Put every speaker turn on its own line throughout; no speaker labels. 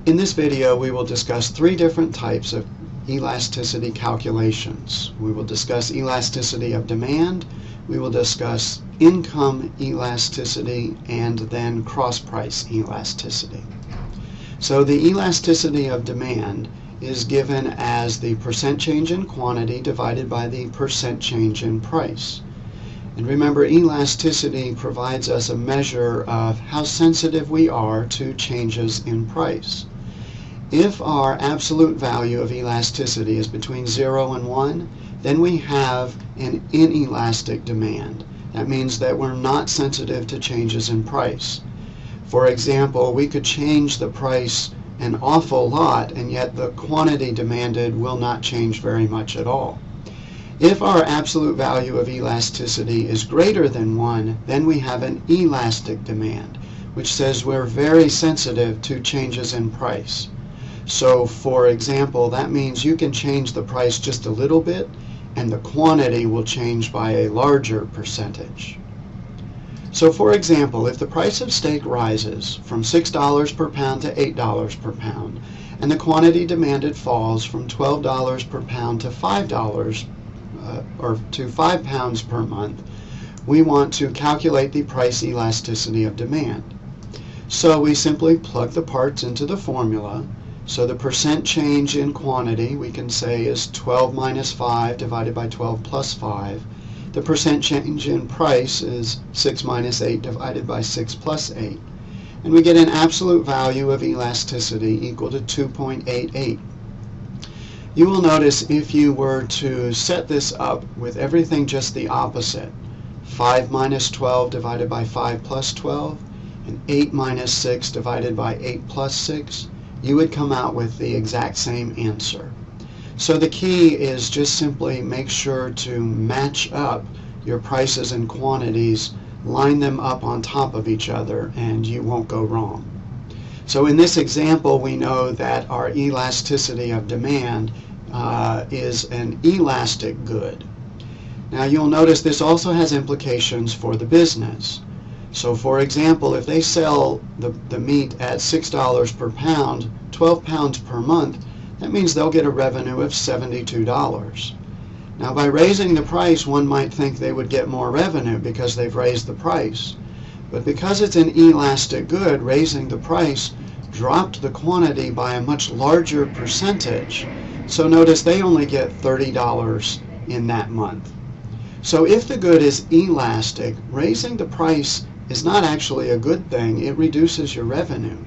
In this video, we will discuss three different types of elasticity calculations. We will discuss elasticity of demand, we will discuss income elasticity, and then cross-price elasticity. So the elasticity of demand is given as the percent change in quantity divided by the percent change in price. And remember, elasticity provides us a measure of how sensitive we are to changes in price. If our absolute value of elasticity is between 0 and 1, then we have an inelastic demand. That means that we're not sensitive to changes in price. For example, we could change the price an awful lot, and yet the quantity demanded will not change very much at all. If our absolute value of elasticity is greater than 1, then we have an elastic demand, which says we're very sensitive to changes in price. So, for example, that means you can change the price just a little bit, and the quantity will change by a larger percentage. So, for example, if the price of steak rises from $6 per pound to $8 per pound, and the quantity demanded falls from $12 per pound to $5 or to 5 pounds per month, we want to calculate the price elasticity of demand. So we simply plug the parts into the formula. So the percent change in quantity we can say is 12 minus 5 divided by 12 plus 5. The percent change in price is 6 minus 8 divided by 6 plus 8. And we get an absolute value of elasticity equal to 2.88. You will notice if you were to set this up with everything just the opposite, 5 minus 12 divided by 5 plus 12, and 8 minus 6 divided by 8 plus 6, you would come out with the exact same answer. So the key is just simply make sure to match up your prices and quantities, line them up on top of each other, and you won't go wrong. So in this example, we know that our elasticity of demand is an elastic good. Now you'll notice this also has implications for the business. So for example, if they sell the meat at $6 per pound, 12 pounds per month, that means they'll get a revenue of $72. Now by raising the price, one might think they would get more revenue because they've raised the price. But because it's an elastic good, raising the price dropped the quantity by a much larger percentage. So notice they only get $30 in that month. So if the good is elastic, raising the price is not actually a good thing. It reduces your revenue.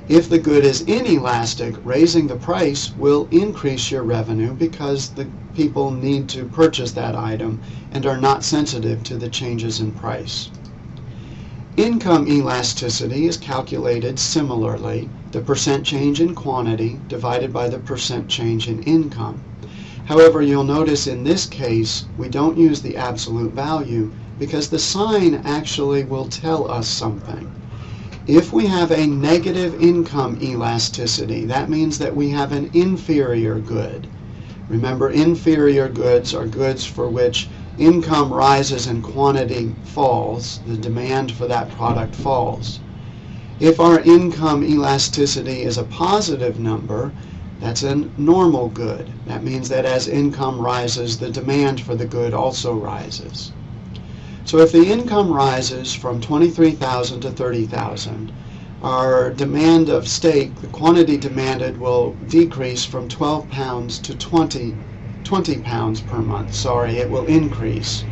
If the good is inelastic, raising the price will increase your revenue because the people need to purchase that item and are not sensitive to the changes in price. Income elasticity is calculated similarly, the percent change in quantity divided by the percent change in income. However, you'll notice in this case we don't use the absolute value because the sign actually will tell us something. If we have a negative income elasticity, that means that we have an inferior good. Remember, inferior goods are goods for which income rises and quantity falls. The demand for that product falls. If our income elasticity is a positive number, that's a normal good. That means that as income rises, the demand for the good also rises. So if the income rises from $23,000 to $30,000, our demand of steak, the quantity demanded, will decrease from 12 pounds to 20 pounds per month. Sorry, it will increase.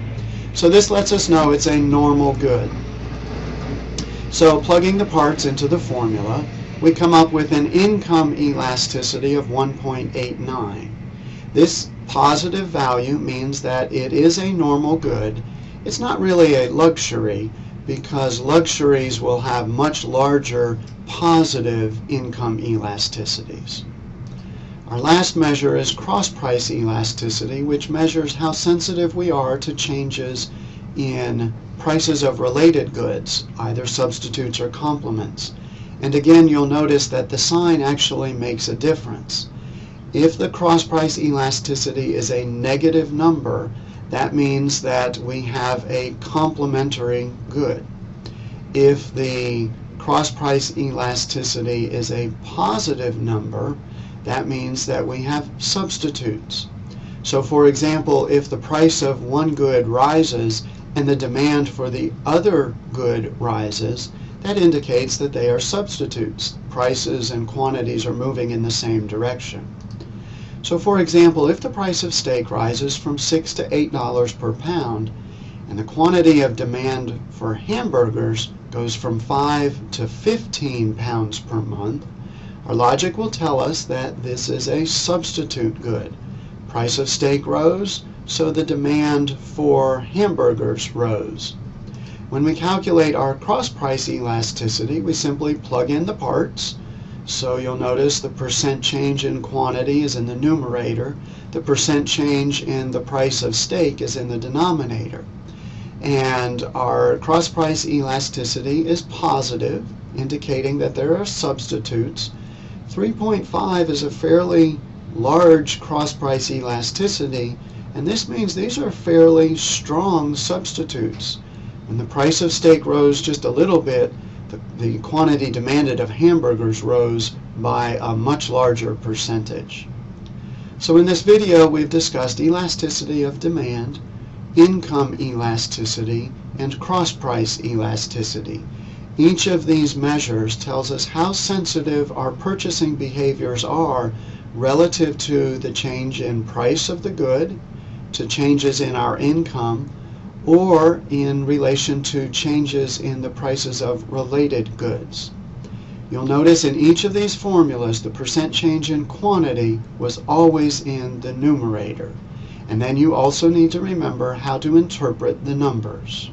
So this lets us know it's a normal good. So plugging the parts into the formula, we come up with an income elasticity of 1.89. This positive value means that it is a normal good. It's not really a luxury because luxuries will have much larger positive income elasticities. Our last measure is cross-price elasticity, which measures how sensitive we are to changes in prices of related goods, either substitutes or complements. And again, you'll notice that the sign actually makes a difference. If the cross-price elasticity is a negative number, that means that we have a complementary good. If the cross-price elasticity is a positive number, that means that we have substitutes. So for example, if the price of one good rises and the demand for the other good rises, that indicates that they are substitutes. Prices and quantities are moving in the same direction. So for example, if the price of steak rises from $6 to $8 per pound, and the quantity of demand for hamburgers goes from 5 to 15 pounds per month, our logic will tell us that this is a substitute good. Price of steak rose, so the demand for hamburgers rose. When we calculate our cross-price elasticity, we simply plug in the parts. So you'll notice the percent change in quantity is in the numerator. The percent change in the price of steak is in the denominator. And our cross-price elasticity is positive, indicating that there are substitutes. 3.5 is a fairly large cross-price elasticity, and this means these are fairly strong substitutes. When the price of steak rose just a little bit, the quantity demanded of hamburgers rose by a much larger percentage. So in this video, we've discussed elasticity of demand, income elasticity, and cross-price elasticity. Each of these measures tells us how sensitive our purchasing behaviors are relative to the change in price of the good, to changes in our income, or in relation to changes in the prices of related goods. You'll notice in each of these formulas the percent change in quantity was always in the numerator. And then you also need to remember how to interpret the numbers.